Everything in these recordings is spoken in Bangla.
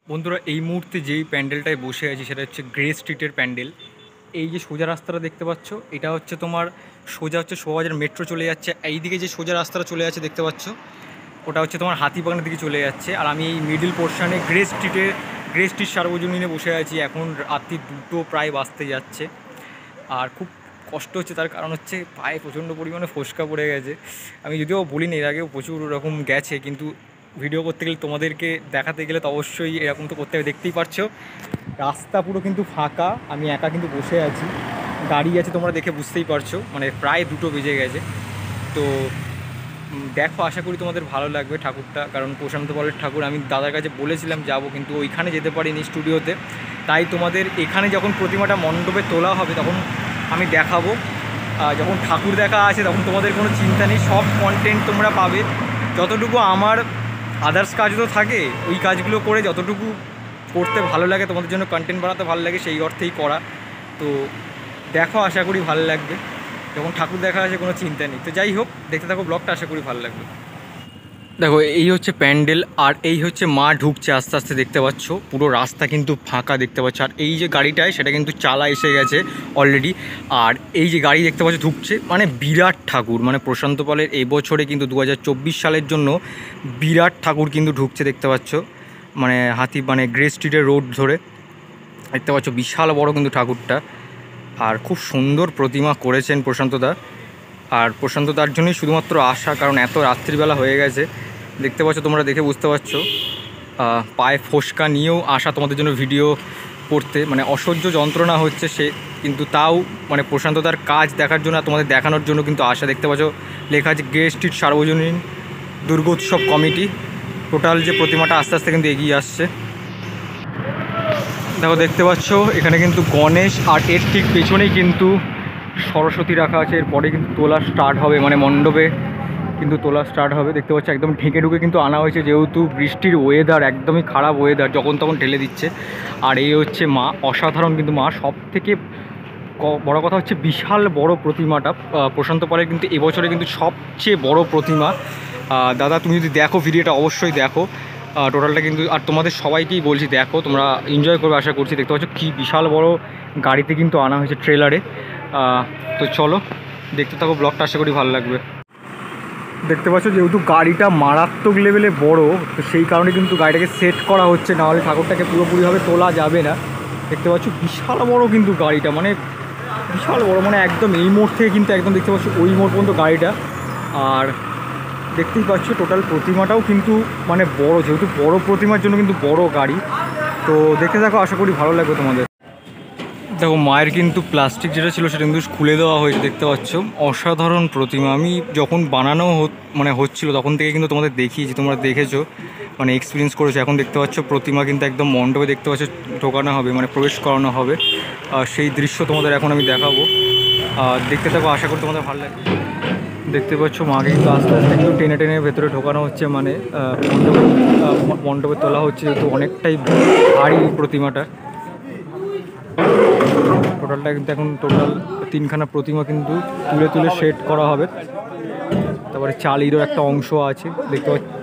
বন্ধুরা এই মুহূর্তে যেই প্যান্ডেলটায় বসে আছি সেটা হচ্ছে গ্রে স্ট্রিটের প্যান্ডেল। এই যে সোজা রাস্তাটা দেখতে পাচ্ছ, এটা হচ্ছে তোমার সোজা হচ্ছে শোভাবাজার মেট্রো চলে যাচ্ছে। এইদিকে যে সোজা রাস্তাটা চলে যাচ্ছে দেখতে পাচ্ছ, ওটা হচ্ছে তোমার হাতিবাগানের দিকে চলে যাচ্ছে। আর আমি এই মিডিল পোর্শনে গ্রে স্ট্রিট সার্বজনীনে বসে আছি। এখন রাত্রি 2টো প্রায় বাজতে যাচ্ছে। আর খুব কষ্ট হচ্ছে, তার কারণ হচ্ছে পায়ে প্রচণ্ড পরিমাণে ফোসকা পড়ে গেছে। আমি যদিও বলিনি, এর আগেও প্রচুর রকম গেছে, কিন্তু ভিডিও করতে গেলে তোমাদেরকে দেখাতে গেলে তো অবশ্যই এরকম তো করতে হবে। দেখতেই পারছো রাস্তা পুরো কিন্তু ফাঁকা, আমি একা কিন্তু বসে আছি। গাড়ি আছে তোমরা দেখে বুঝতেই পারছো, মানে প্রায় 2টো বেজে গেছে। তো দেখো, আশা করি তোমাদের ভালো লাগবে ঠাকুরটা, কারণ প্রশান্ত পালের ঠাকুর। আমি দাদার কাছে বলেছিলাম যাব, কিন্তু ওইখানে যেতে পারিনি স্টুডিওতে। তাই তোমাদের এখানে যখন প্রতিমাটা মণ্ডপে তোলা হবে তখন আমি দেখাবো। যখন ঠাকুর দেখা আছে তখন তোমাদের কোনো চিন্তা নেই, সব কন্টেন্ট তোমরা পাবে। যতটুকু আমার আদার্স কাজ তো থাকে, ওই কাজগুলো করে যতটুকু করতে ভালো লাগে, তোমাদের জন্য কন্টেন্ট বানাতে ভালো লাগে, সেই অর্থেই করা। তো দেখো, আশা করি ভালো লাগবে। যখন ঠাকুর দেখা আছে কোনো চিন্তা নেই। তো যাই হোক, দেখতে থাকো ব্লগটা, আশা করি ভালো লাগবে। দেখো এই হচ্ছে প্যান্ডেল, আর এই হচ্ছে মা ঢুকছে আস্তে আস্তে, দেখতে পাচ্ছ পুরো রাস্তা কিন্তু ফাঁকা দেখতে পাচ্ছ। আর এই যে গাড়িটায় সেটা কিন্তু চালা এসে গেছে অলরেডি। আর এই যে গাড়ি দেখতে পাচ্ছ ঢুকছে, মানে বিরাট ঠাকুর, মানে প্রশান্ত পালের এই বছরে কিন্তু 2024 সালের জন্য বিরাট ঠাকুর কিন্তু ঢুকছে দেখতে পাচ্ছ। মানে মানে গ্রে স্ট্রিটের রোড ধরে দেখতে পাচ্ছ, বিশাল বড় কিন্তু ঠাকুরটা। আর খুব সুন্দর প্রতিমা করেছেন প্রশান্তদা। আর প্রশান্তদার জন্যই শুধুমাত্র আসা, কারণ এত রাত্রিবেলা হয়ে গেছে। দেখতে পাচ্ছ, তোমরা দেখে বুঝতে পারছো পায়ে ফোসকা নিয়েও আসা তোমাদের জন্য ভিডিও করতে, মানে অসহ্য যন্ত্রণা হচ্ছে সে, কিন্তু তাও মানে প্রশান্তদার কাজ দেখার জন্য আর তোমাদের দেখানোর জন্য কিন্তু আসা। দেখতে পাচ্ছ লেখা আছে গ্রে স্ট্রিট সার্বজনীন দুর্গোৎসব কমিটি। টোটাল যে প্রতিমাটা আস্তে আস্তে কিন্তু এগিয়ে আসছে। দেখো দেখতে পাচ্ছ এখানে কিন্তু গণেশ, আর এর ঠিক পেছনেই কিন্তু সরস্বতী রাখা আছে। এরপরে কিন্তু তোলা স্টার্ট হবে, মানে মণ্ডপে কিন্তু তোলা স্টার্ট হবে। দেখতে পাচ্ছ একদম ঢেকে ঢুকে কিন্তু আনা হয়েছে, যেহেতু বৃষ্টির ওয়েদার, একদমই খারাপ ওয়েদার, যখন তখন ঢেলে দিচ্ছে। আর এই হচ্ছে মা, অসাধারণ কিন্তু মা। সব থেকে বড় কথা হচ্ছে বিশাল বড় প্রতিমাটা প্রশান্ত পালের কিন্তু এবছরে কিন্তু সবচেয়ে বড় প্রতিমা। দাদা তুমি যদি দেখো ভিডিওটা অবশ্যই দেখো টোটালটা কিন্তু। আর তোমাদের সবাইকেই বলছি দেখো, তোমরা এনজয় করবে আশা করছি। দেখতে পাচ্ছ কী বিশাল বড় গাড়িতে কিন্তু আনা হয়েছে, ট্রেলারে। তো চলো দেখতে থাকো ব্লগটা, আশা করি ভালো লাগবে। দেখতে পাচ্ছ যেহেতু গাড়িটা মারাত্মক লেভেলে বড়, তো সেই কারণে কিন্তু গাড়িটাকে সেট করা হচ্ছে, নাহলে ঠাকুরটাকে পুরোপুরিভাবে তোলা যাবে না। দেখতে পাচ্ছ বিশাল বড় কিন্তু গাড়িটা, মানে বিশাল বড়, মানে একদম এই মোড় থেকে কিন্তু একদম দেখতে পাচ্ছ ওই মোড় পর্যন্ত গাড়িটা। আর দেখতেই পাচ্ছ টোটাল প্রতিমাটাও কিন্তু মানে বড়, যেহেতু বড় প্রতিমার জন্য কিন্তু বড় গাড়ি। তো দেখতে থাকো, আশা করি ভালো লাগবে তোমাদের। দেখো মায়ের কিন্তু প্লাস্টিক যেটা ছিল সেটা কিন্তু খুলে দেওয়া হয়েছে, দেখতে পাচ্ছ অসাধারণ প্রতিমা। আমি যখন বানানো হচ্ছিল তখন থেকে কিন্তু তোমাদের দেখিয়েছি, তোমরা দেখেছো, মানে এক্সপিরিয়েন্স করেছো। এখন দেখতে পাচ্ছ প্রতিমা কিন্তু একদম মণ্ডপে দেখতে পাচ্ছ ঢোকানো হবে, মানে প্রবেশ করানো হবে। সেই দৃশ্য তোমাদের এখন আমি দেখাবো। দেখতে থাকো, আশা করি তোমাদের ভালো লাগবে। দেখতে পাচ্ছ মাকে কিন্তু আস্তে আস্তে কিন্তু টেনে টেনে ভেতরে ঢোকানো হচ্ছে, মানে মণ্ডপে তোলা হচ্ছে, যেহেতু অনেকটাই ভারী প্রতিমাটা। টোটালটা কিন্তু এখন টোটাল 3খানা প্রতিমা কিন্তু তুলে তুলে সেট করা হবে। তারপরে চালিরও একটা অংশ আছে দেখতে পাচ্ছি।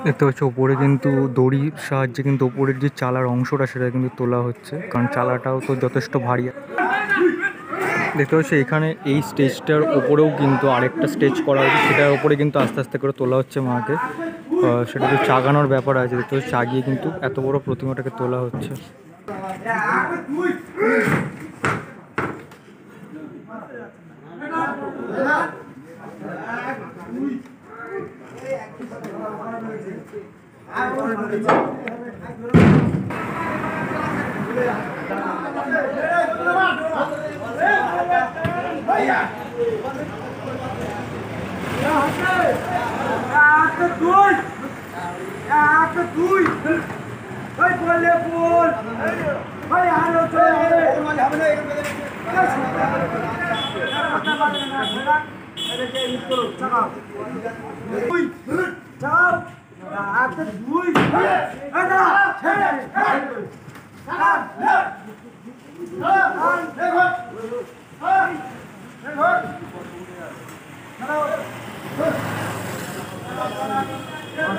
দেখতে পাচ্ছ ওপরে কিন্তু দড়ির সাহায্যে কিন্তু ওপরের যে চালার অংশটা সেটা কিন্তু তোলা হচ্ছে, কারণ চালাটাও তো যথেষ্ট ভারী। দেখতে পাচ্ছি এখানে এই স্টেজটার ওপরেও কিন্তু আরেকটা স্টেজ করা হয়েছে, সেটার ওপরে কিন্তু আস্তে আস্তে করে তোলা হচ্ছে মাকে। সেটা তো চাগানোর ব্যাপার আছে, দেখতে পাচ্ছি চাগিয়ে কিন্তু এত বড় প্রতিমাটাকে তোলা হচ্ছে।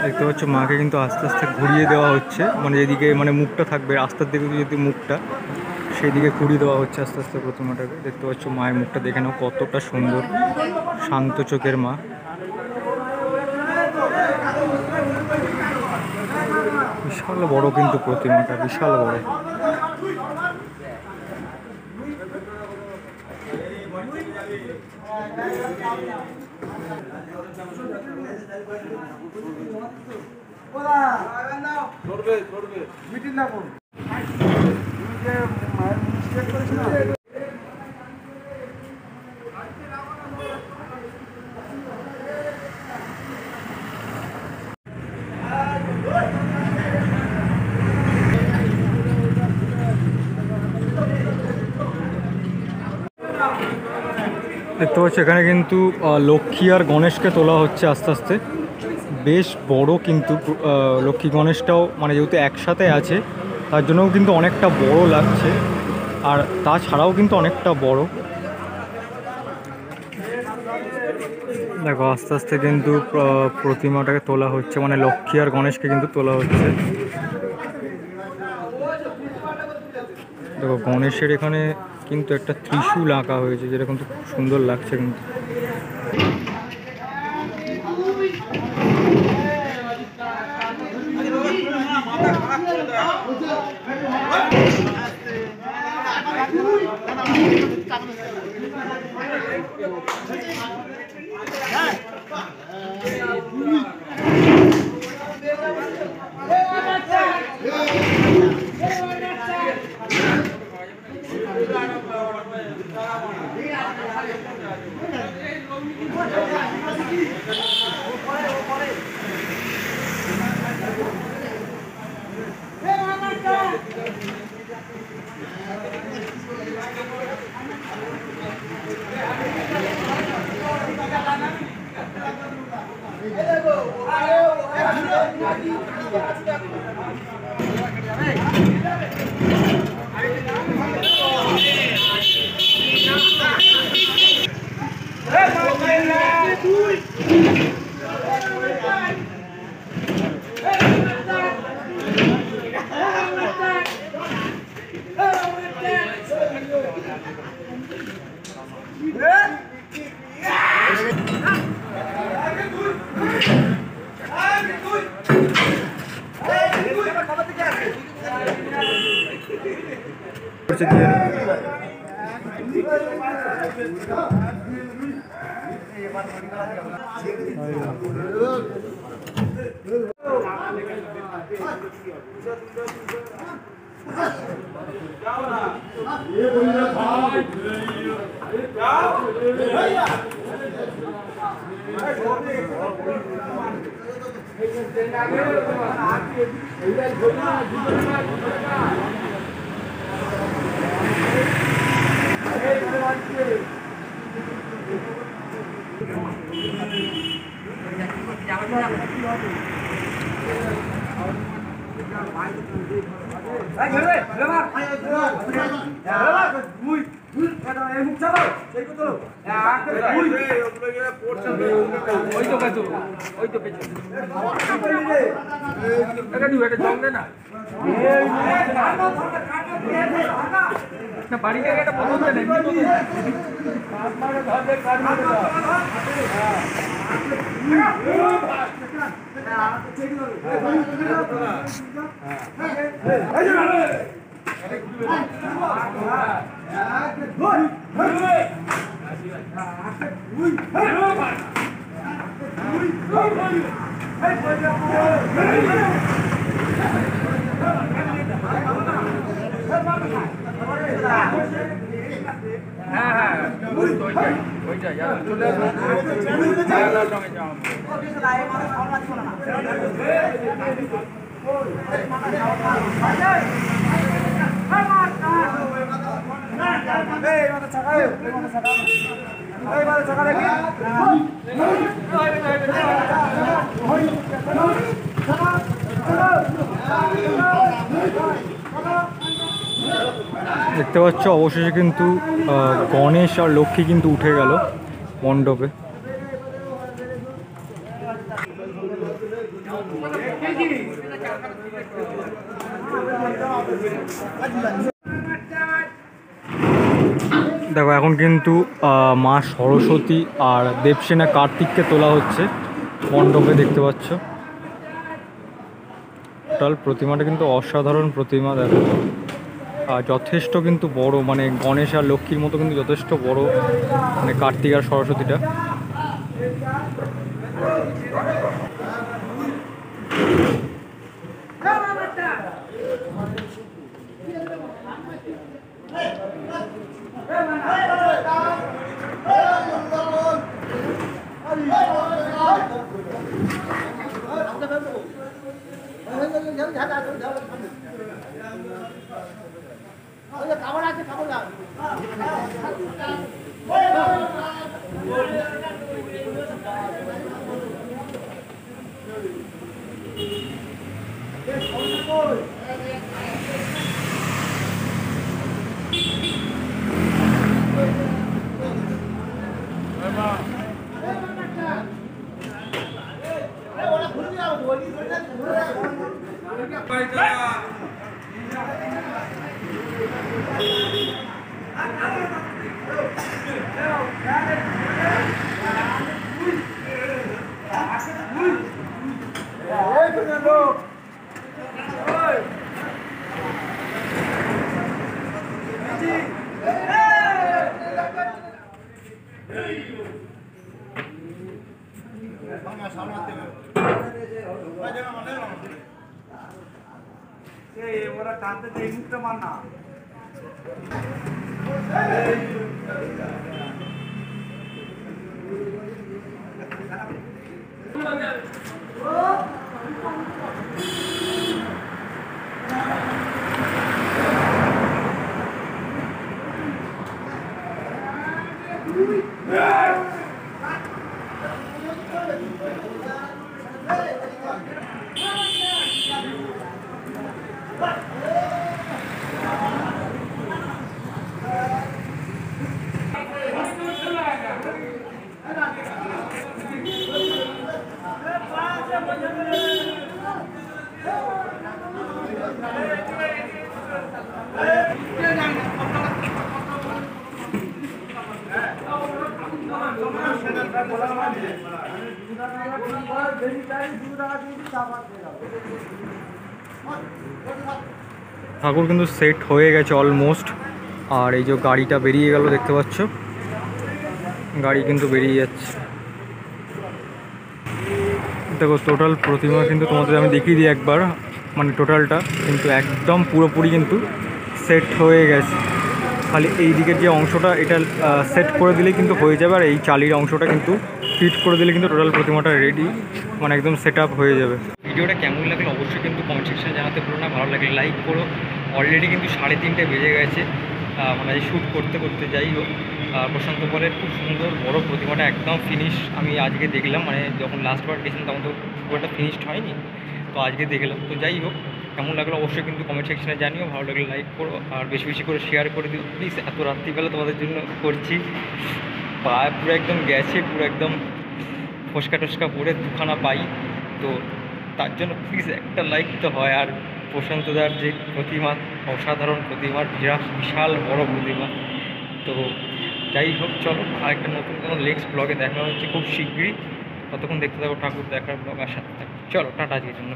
দেখতে পাচ্ছ মাকে কিন্তু আস্তে আস্তে ঘুরিয়ে দেওয়া হচ্ছে, মানে যেদিকে মানে মুখটা থাকবে রাস্তার দিকে যদি মুখটা, সেই দিকে ঘুরিয়ে দেওয়া হচ্ছে আস্তে আস্তে প্রতিমাটাকে। দেখতে পাচ্ছ মায়ের মুখটা দেখে নাও কতটা সুন্দর, শান্ত চোখের মা। বিশাল বড় কিন্তু প্রতিমাটা, বিশাল বড়। দেখতে পাচ্ছি এখানে কিন্তু লক্ষ্মী আর গণেশকে তোলা হচ্ছে আস্তে আস্তে। বেশ বড় কিন্তু লক্ষ্মী গণেশটাও, মানে যেহেতু একসাথে আছে তার জন্যও কিন্তু অনেকটা বড় লাগছে, আর তাছাড়াও কিন্তু অনেকটা বড়। দেখো আস্তে আস্তে কিন্তু প্রতিমাটাকে তোলা হচ্ছে, মানে লক্ষ্মী আর গণেশকে কিন্তু তোলা হচ্ছে। দেখো গণেশের এখানে কিন্তু একটা ত্রিশূল আঁকা হয়েছে, যেটা কিন্তু খুব সুন্দর লাগছে কিন্তু। বাড়ি থেকে একটা পছন্দ নেই দেখতে পাচ্ছ অবশেষে কিন্তু গণেশ আর লক্ষ্মী কিন্তু উঠে গেল মণ্ডপে। দেখো এখন কিন্তু মা সরস্বতী আর দেবসেনা কার্তিককে তোলা হচ্ছে মণ্ডপে, দেখতে পাচ্ছ। টোটাল প্রতিমাটা কিন্তু অসাধারণ প্রতিমা, দেখো যথেষ্ট কিন্তু বড়, মানে গণেশ আর লক্ষ্মীর মতো কিন্তু যথেষ্ট বড়, মানে কার্তিক আর সরস্বতীটা। ঠাকুর কিন্তু সেট হয়ে গেছে অলমোস্ট। আর এই যে গাড়িটা বেরিয়ে গেল, দেখতে পাচ্ছ গাড়ি কিন্তু বেরিয়ে যাচ্ছে। দেখো টোটাল প্রতিমা কিন্তু তোমাদের আমি দেখিয়ে দিই একবার, মানে টোটালটা কিন্তু একদম পুরোপুরি কিন্তু সেট হয়ে গেছে। খালি এই দিকের যে অংশটা এটা সেট করে দিলে কিন্তু হয়ে যাবে, আর এই চালির অংশটা কিন্তু ফিট করে দিলে কিন্তু টোটাল প্রতিমাটা রেডি, মানে একদম সেট আপ হয়ে যাবে। ভিডিওটা কেমন লাগলো অবশ্যই কিন্তু কমেন্ট সেকশনে জানাতে ভুলো না। ভালো লাগলে লাইক করো। অলরেডি কিন্তু 3:30 বেজে গেছে, মানে শ্যুট করতে করতে। যাই হোক, প্রশান্ত পলের খুব সুন্দর বড় প্রতিমাটা একদম ফিনিশ আমি আজকে দেখলাম, মানে যখন লাস্টবার গেছিলাম তখন তো খুব একটা ফিনিশড হয়নি, তো আজকে দেখলাম। তো যাই হোক, কেমন লাগলো অবশ্যই কিন্তু কমেন্ট সেকশনে জানিও, ভালো লাগলে লাইক করো আর বেশি বেশি করে শেয়ার করে দিও প্লিজ। এত রাত্রিবেলা তোমাদের জন্য করছি, পা পুরো একদম গেছে, পুরো একদম ফসকা টসকা পড়ে দুখানা পাই, তো তার জন্য প্লিজ একটা লাইক তো হয়। আর প্রশান্তদার যে প্রতিমা, অসাধারণ প্রতিমা, বিরাট বিশাল বড় প্রতিমা। তো যাই হোক, চলো আরেকটা নতুন কোনো নেক্সট ব্লগে দেখা হচ্ছে খুব শীঘ্রই। ততক্ষণ দেখতে থাকো ঠাকুর দেখার ব্লগ, আসার থাকো। চলো টাটা আজকের জন্য।